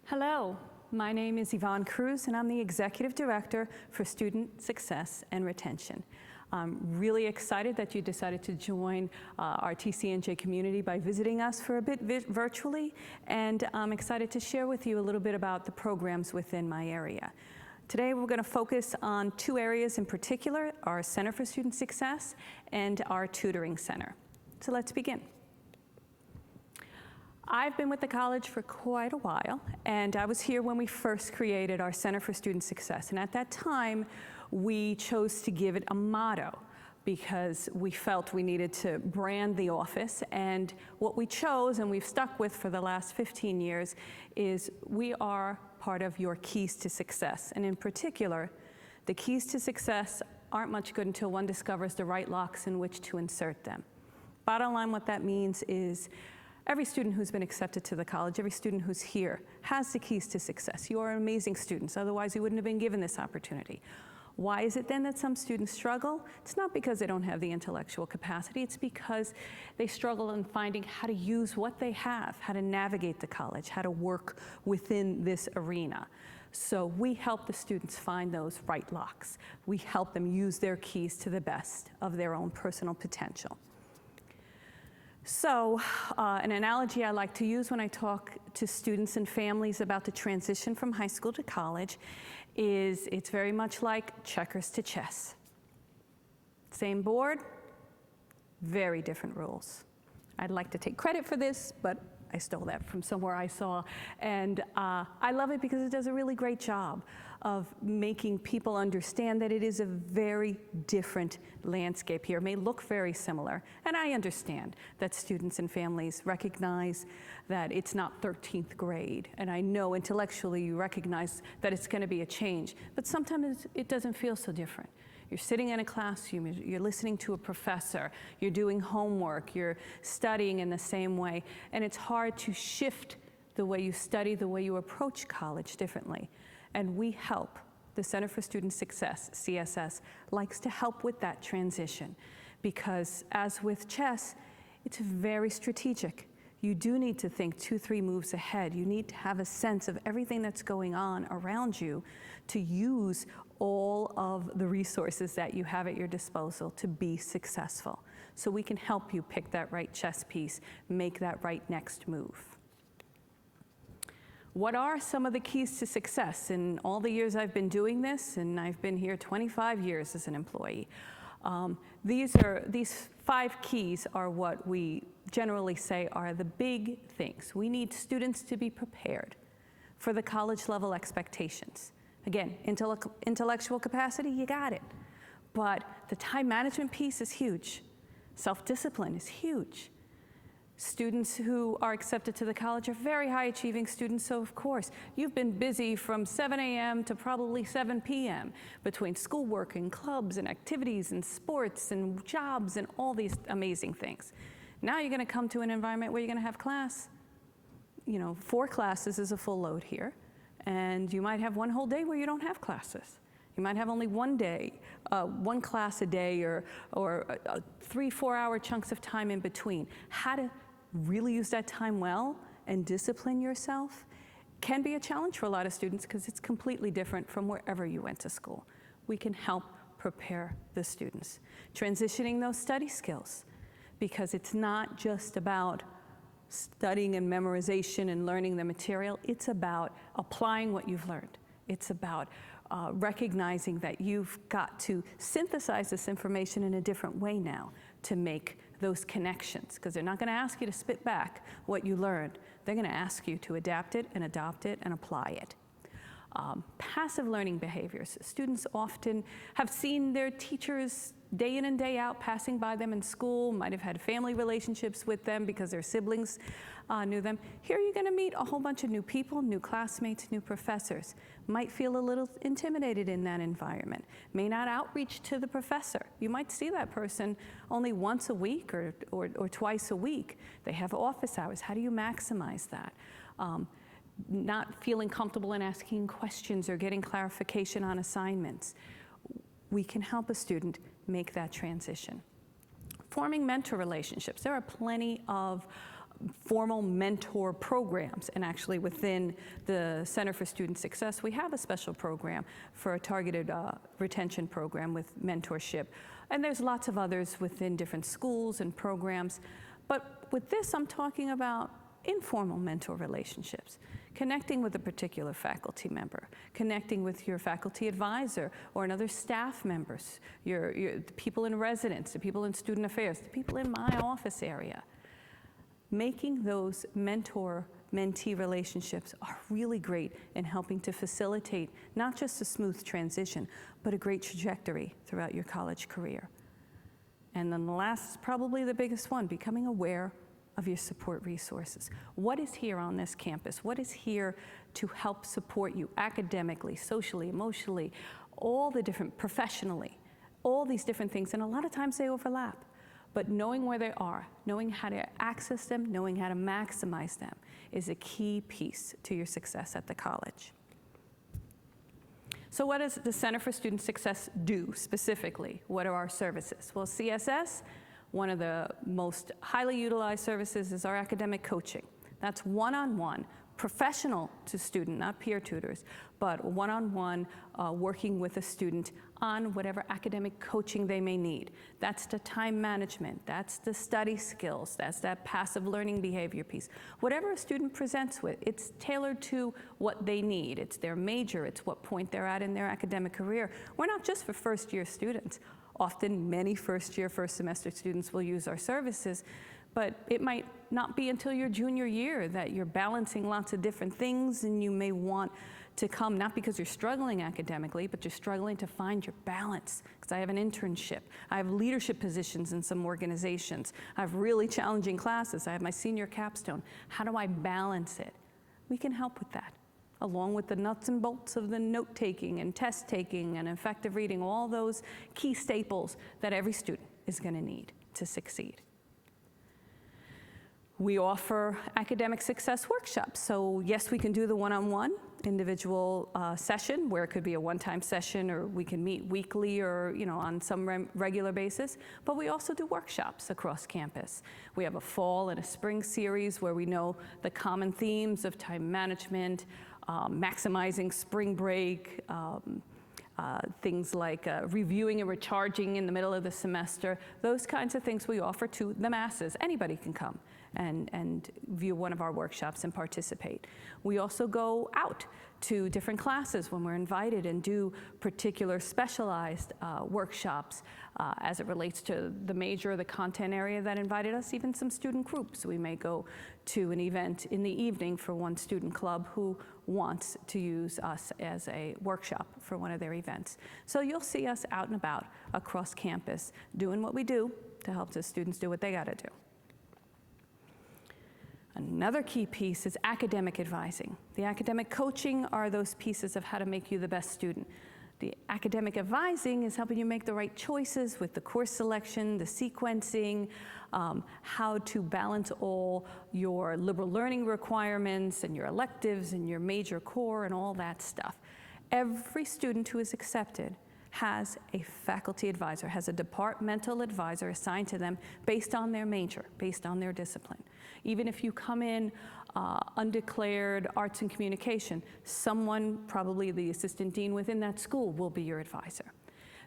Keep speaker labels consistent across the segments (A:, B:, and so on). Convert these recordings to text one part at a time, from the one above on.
A: Hello, my name is Yvonne Cruz and I'm the Executive Director for Student Success and Retention. I'm really excited that you decided to join our TCNJ community by visiting us for a bit virtually, and I'm excited to share with you a little bit about the programs within my area. Today we're going to focus on two areas in particular, our Center for Student Success and our Tutoring Center. So let's begin. I've been with the college for quite a while, and I was here when we first created our Center for Student Success. And at that time, we chose to give it a motto because we felt we needed to brand the office. And what we chose, and we've stuck with for the last 15 years, is we are part of your keys to success. And in particular, the keys to success aren't much good until one discovers the right locks in which to insert them. Bottom line, what that means is every student who's been accepted to the college, every student who's here has the keys to success. You are amazing students, otherwise you wouldn't have been given this opportunity. Why is it then that some students struggle? It's not because they don't have the intellectual capacity, it's because they struggle in finding how to use what they have, how to navigate the college, how to work within this arena. So we help the students find those right locks. We help them use their keys to the best of their own personal potential. So an analogy I like to use when I talk to students and families about the transition from high school to college is it's very much like checkers to chess. Same board, very different rules. I'd like to take credit for this, but I stole that from somewhere I saw. And I love it because it does a really great job of making people understand that it is a very different landscape here. It may look very similar, and I understand that students and families recognize that it's not 13th grade, and I know intellectually you recognize that it's going to be a change, but sometimes it doesn't feel so different. You're sitting in a classroom, you're listening to a professor, you're doing homework, you're studying in the same way, and it's hard to shift the way you study, the way you approach college differently. And we help. The Center for Student Success, CSS, likes to help with that transition because, as with chess, it's very strategic. You do need to think 2-3 moves ahead. You need to have a sense of everything that's going on around you to use all of the resources that you have at your disposal to be successful. So we can help you pick that right chess piece, make that right next move. What are some of the keys to success? In all the years I've been doing this, and I've been here 25 years as an employee, these 5 keys are what we generally say are the big things. We need students to be prepared for the college level expectations. Again, intellectual capacity, you got it. But the time management piece is huge. Self-discipline is huge. Students who are accepted to the college are very high achieving students, so of course, you've been busy from 7 a.m. to probably 7 p.m. between schoolwork and clubs and activities and sports and jobs and all these amazing things. Now you're gonna come to an environment where you're gonna have class. 4 classes is a full load here, and you might have one whole day where you don't have classes. You might have only one day, one class a day, or 3-4 hour chunks of time in between. How to really use that time well and discipline yourself can be a challenge for a lot of students because it's completely different from wherever you went to school. We can help prepare the students. Transitioning those study skills, because it's not just about studying and memorization and learning the material, it's about applying what you've learned. It's about recognizing that you've got to synthesize this information in a different way now to make those connections, because they're not going to ask you to spit back what you learned. They're going to ask you to adapt it and adopt it and apply it. Passive learning behaviors. Students often have seen their teachers day in and day out passing by them in school, might have had family relationships with them because their siblings knew them. Here you're going to meet a whole bunch of new people, new classmates, new professors. Might feel a little intimidated in that environment. May not outreach to the professor. You might see that person only once a week or twice a week. They have office hours. How do you maximize that? Not feeling comfortable in asking questions or getting clarification on assignments. We can help a student make that transition. Forming mentor relationships. There are plenty of formal mentor programs. And actually within the Center for Student Success, we have a special program for a targeted retention program with mentorship. And there's lots of others within different schools and programs. But with this, I'm talking about informal mentor relationships, connecting with a particular faculty member, connecting with your faculty advisor or another staff members, the people in residence, the people in student affairs, the people in my office area. Making those mentor-mentee relationships are really great in helping to facilitate not just a smooth transition, but a great trajectory throughout your college career. And then the last, probably the biggest one, becoming aware of your support resources. What is here on this campus? What is here to help support you academically, socially, emotionally, all the different, professionally, all these different things, and a lot of times they overlap. But knowing where they are, knowing how to access them, knowing how to maximize them is a key piece to your success at the college. So what does the Center for Student Success do specifically? What are our services? Well, CSS, one of the most highly utilized services is our academic coaching. That's one-on-one, professional to student, not peer tutors, but one-on-one working with a student on whatever academic coaching they may need. That's the time management, that's the study skills, that's that passive learning behavior piece. Whatever a student presents with, it's tailored to what they need. It's their major, it's what point they're at in their academic career. We're not just for first-year students. Often many first-year, first-semester students will use our services, but it might not be until your junior year that you're balancing lots of different things, and you may want to come, not because you're struggling academically, but you're struggling to find your balance. Because I have an internship, I have leadership positions in some organizations, I have really challenging classes, I have my senior capstone. How do I balance it? We can help with that, along with the nuts and bolts of the note-taking and test-taking and effective reading, all those key staples that every student is going to need to succeed. We offer academic success workshops. So yes, we can do the one-on-one individual session where it could be a one-time session, or we can meet weekly or on some regular basis, but we also do workshops across campus. We have a fall and a spring series where we know the common themes of time management, maximizing spring break, things like reviewing and recharging in the middle of the semester. Those kinds of things we offer to the masses. Anybody can come and view one of our workshops and participate. We also go out to different classes when we're invited and do particular specialized workshops as it relates to the major or the content area that invited us, even some student groups. We may go to an event in the evening for one student club who wants to use us as a workshop for one of their events. So you'll see us out and about across campus doing what we do to help the students do what they gotta do. Another key piece is academic advising. The academic coaching are those pieces of how to make you the best student. The academic advising is helping you make the right choices with the course selection, the sequencing, how to balance all your liberal learning requirements and your electives and your major core and all that stuff. Every student who is accepted has a faculty advisor, has a departmental advisor assigned to them based on their major, based on their discipline. Even if you come in undeclared arts and communication, someone, probably the assistant dean within that school, will be your advisor.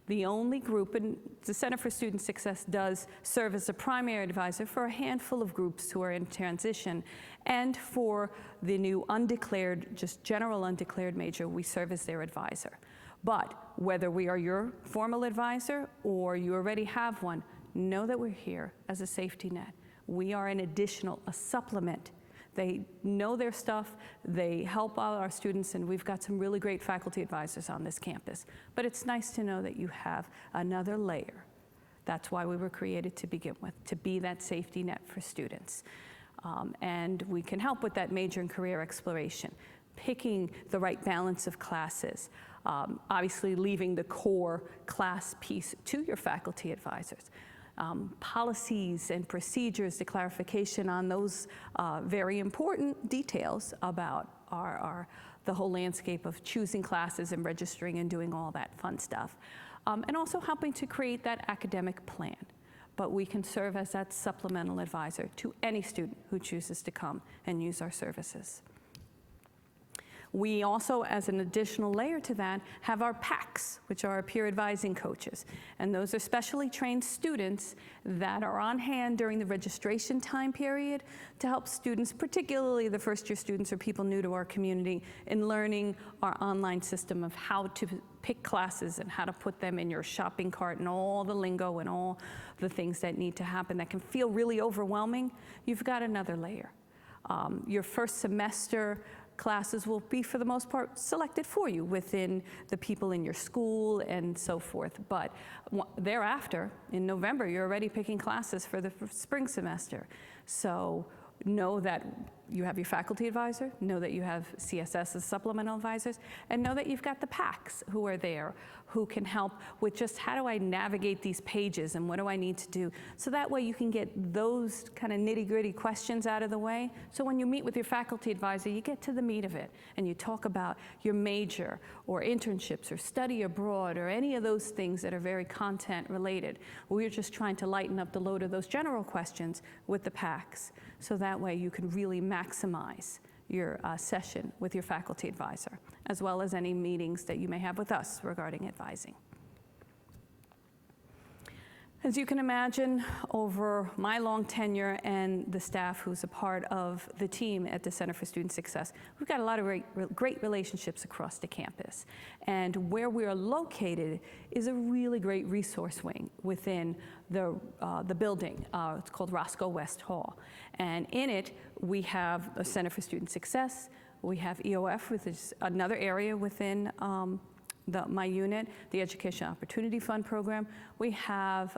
A: The only group, and the Center for Student Success does serve as a primary advisor for a handful of groups who are in transition, and for the new undeclared, just general undeclared major, we serve as their advisor. But whether we are your formal advisor or you already have one, know that we're here as a safety net. We are an additional, a supplement. They know their stuff, they help out our students, and we've got some really great faculty advisors on this campus. But it's nice to know that you have another layer. That's why we were created to begin with, to be that safety net for students. And we can help with that major and career exploration, picking the right balance of classes, obviously leaving the core class piece to your faculty advisors. Policies and procedures, the clarification on those very important details about the whole landscape of choosing classes and registering and doing all that fun stuff. And also helping to create that academic plan. but we can serve as that supplemental advisor to any student who chooses to come and use our services. We also, as an additional layer to that, have our PACs, which are our peer advising coaches. And those are specially trained students that are on hand during the registration time period to help students, particularly the first-year students or people new to our community, in learning our online system of how to pick classes and how to put them in your shopping cart and all the lingo and all the things that need to happen that can feel really overwhelming. You've got another layer. Your first semester classes will be, for the most part, selected for you within the people in your school and so forth. But thereafter, in November, you're already picking classes for the spring semester. So know that you have your faculty advisor, know that you have CSS as supplemental advisors, and know that you've got the PACs who are there, who can help with just how do I navigate these pages and what do I need to do. So that way you can get those kind of nitty-gritty questions out of the way. So when you meet with your faculty advisor, you get to the meat of it and you talk about your major or internships or study abroad or any of those things that are very content related. We're just trying to lighten up the load of those general questions with the PACs. So that way you can really maximize your session with your faculty advisor, as well as any meetings that you may have with us regarding advising. As you can imagine, over my long tenure and the staff who's a part of the team at the Center for Student Success, we've got a lot of great relationships across the campus. And where we are located is a really great resource wing within the building. It's called Roscoe West Hall. And in it, we have a Center for Student Success. We have EOF, which is another area within my unit, the Education Opportunity Fund program. We have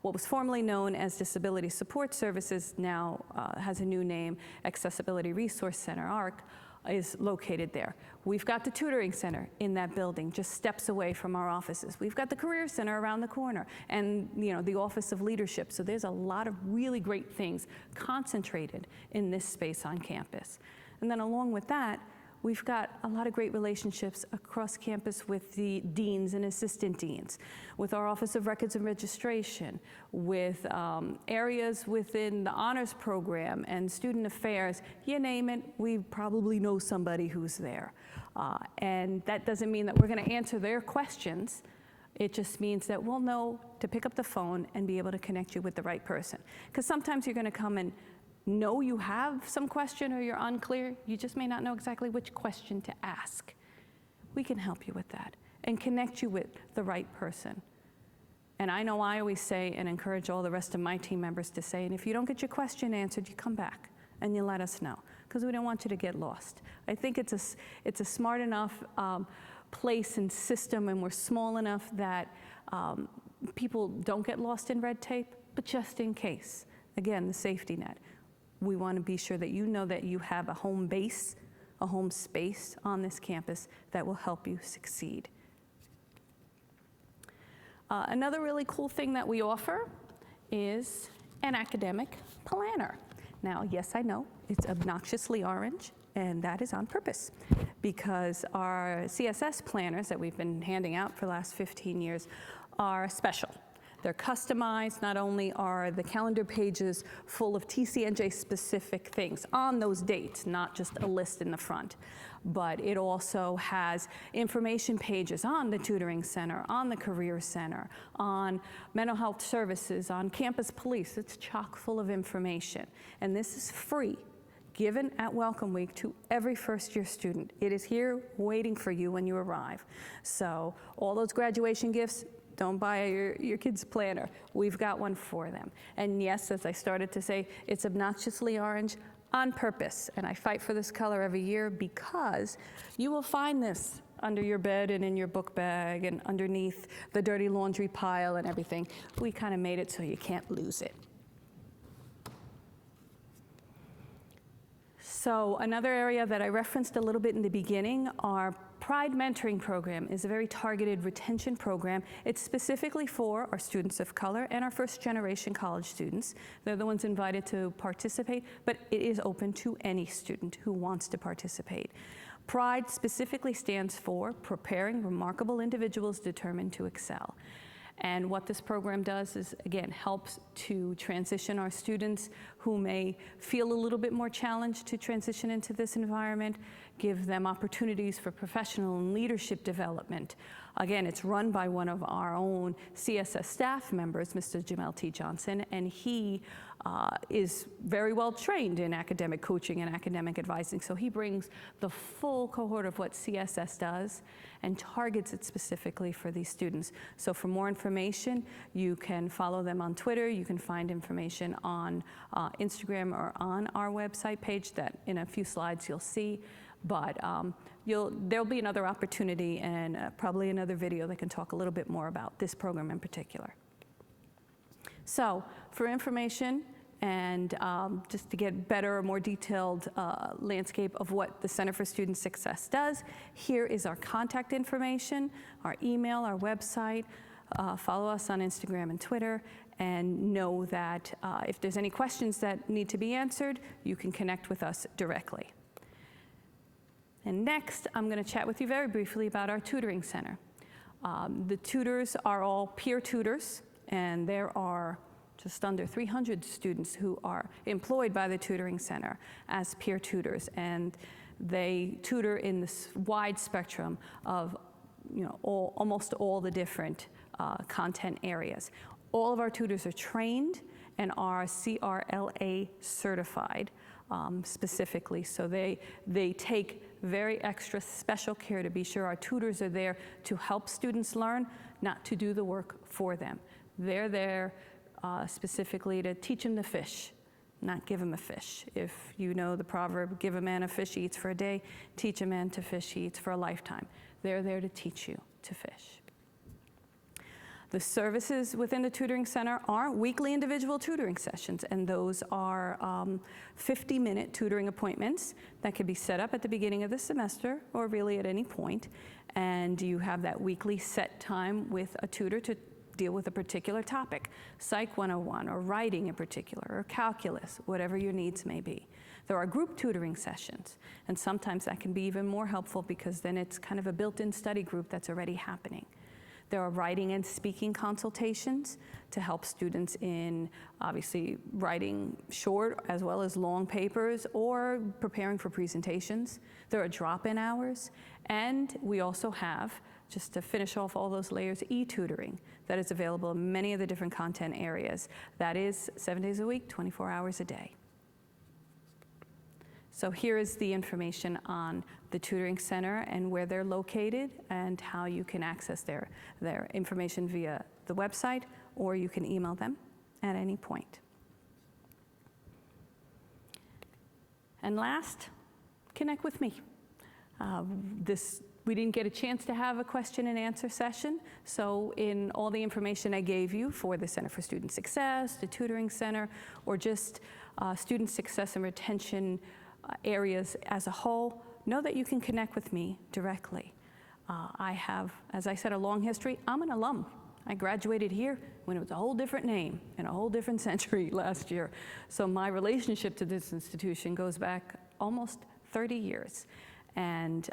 A: what was formerly known as Disability Support Services, now has a new name, Accessibility Resource Center, ARC, is located there. We've got the tutoring center in that building, just steps away from our offices. We've got the career center around the corner and the Office of Leadership. So there's a lot of really great things concentrated in this space on campus. And then along with that, we've got a lot of great relationships across campus with the deans and assistant deans, with our Office of Records and Registration, with areas within the honors program and student affairs. You name it, we probably know somebody who's there. And that doesn't mean that we're going to answer their questions. It just means that we'll know to pick up the phone and be able to connect you with the right person. Because sometimes you're going to come and know you have some question or you're unclear, you just may not know exactly which question to ask. We can help you with that and connect you with the right person. And I know I always say and encourage all the rest of my team members to say, and if you don't get your question answered, you come back and you let us know, because we don't want you to get lost. I think it's a smart enough place and system, and we're small enough that people don't get lost in red tape, but just in case, again, the safety net. We want to be sure that you know that you have a home base, a home space on this campus that will help you succeed. Another really cool thing that we offer is an academic planner. Now, yes, I know, it's obnoxiously orange, and that is on purpose, because our CSS planners that we've been handing out for the last 15 years are special. They're customized. Not only are the calendar pages full of TCNJ specific things on those dates, not just a list in the front, but it also has information pages on the tutoring center, on the career center, on mental health services, on campus police. It's chock full of information. And this is free, given at Welcome Week to every first-year student. It is here waiting for you when you arrive. So all those graduation gifts, don't buy your kid's planner. We've got one for them. And yes, as I started to say, it's obnoxiously orange on purpose. And I fight for this color every year because you will find this under your bed and in your book bag and underneath the dirty laundry pile and everything. We kind of made it so you can't lose it. So another area that I referenced a little bit in the beginning, our Pride Mentoring Program is a very targeted retention program. It's specifically for our students of color and our first-generation college students. They're the ones invited to participate, but it is open to any student who wants to participate. PRIDE specifically stands for Preparing Remarkable Individuals Determined to Excel. And what this program does is, again, helps to transition our students who may feel a little bit more challenged to transition into this environment, give them opportunities for professional and leadership development. Again, it's run by one of our own CSS staff members, Mr. Jamel T. Johnson, and he is very well trained in academic coaching and academic advising. So he brings the full cohort of what CSS does and targets it specifically for these students. So for more information, you can follow them on Twitter. You can find information on Instagram or on our website page that in a few slides you'll see. But there'll be another opportunity and probably another video that can talk a little bit more about this program in particular. So for information and just to get better, more detailed landscape of what the Center for Student Success does, here is our contact information, our email, our website. Follow us on Instagram and Twitter, and know that if there's any questions that need to be answered, you can connect with us directly. And next, I'm going to chat with you very briefly about our tutoring center. The tutors are all peer tutors, and there are just under 300 students who are employed by the tutoring center as peer tutors, and they tutor in this wide spectrum of almost all the different content areas. All of our tutors are trained and are CRLA certified specifically, so they take very extra special care to be sure our tutors are there to help students learn, not to do the work for them. They're there specifically to teach them to fish, not give them a fish. If you know the proverb, give a man a fish, he eats for a day, teach a man to fish, he eats for a lifetime. They're there to teach you to fish. The services within the tutoring center are weekly individual tutoring sessions, and those are 50-minute tutoring appointments that can be set up at the beginning of the semester or really at any point. And you have that weekly set time with a tutor to deal with a particular topic, Psych 101 or writing in particular or calculus, whatever your needs may be. There are group tutoring sessions, and sometimes that can be even more helpful because then it's kind of a built-in study group that's already happening. There are writing and speaking consultations to help students in obviously writing short as well as long papers or preparing for presentations. There are drop-in hours, and we also have, just to finish off all those layers, e-tutoring that is available in many of the different content areas. That is 7 days a week, 24 hours a day. So here is the information on the tutoring center and where they're located and how you can access their information via the website, or you can email them at any point. And last, connect with me. We didn't get a chance to have a question and answer session, so in all the information I gave you for the Center for Student Success, the tutoring center, or just student success and retention areas as a whole, know that you can connect with me directly. I have, as I said, a long history. I'm an alum. I graduated here when it was a whole different name and a whole different century last year. So my relationship to this institution goes back almost 30 years. And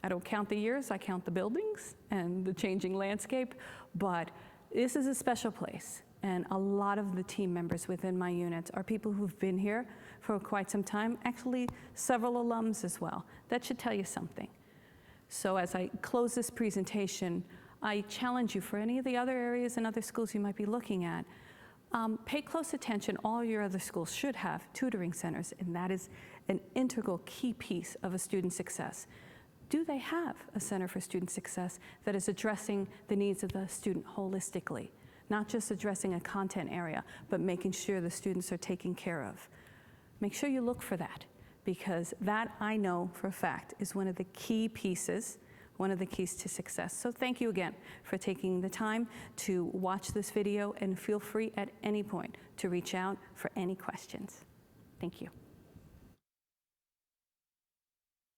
A: I don't count the years, I count the buildings and the changing landscape, but this is a special place. And a lot of the team members within my units are people who've been here for quite some time, actually several alums as well. That should tell you something. So as I close this presentation, I challenge you for any of the other areas and other schools you might be looking at. Pay close attention. All your other schools should have tutoring centers, and that is an integral key piece of a student success. Do they have a Center for Student Success that is addressing the needs of the student holistically? Not just addressing a content area, but making sure the students are taken care of. Make sure you look for that, because that, I know for a fact, is one of the key pieces, one of the keys to success. So thank you again for taking the time to watch this video, and feel free at any point to reach out for any questions. Thank you.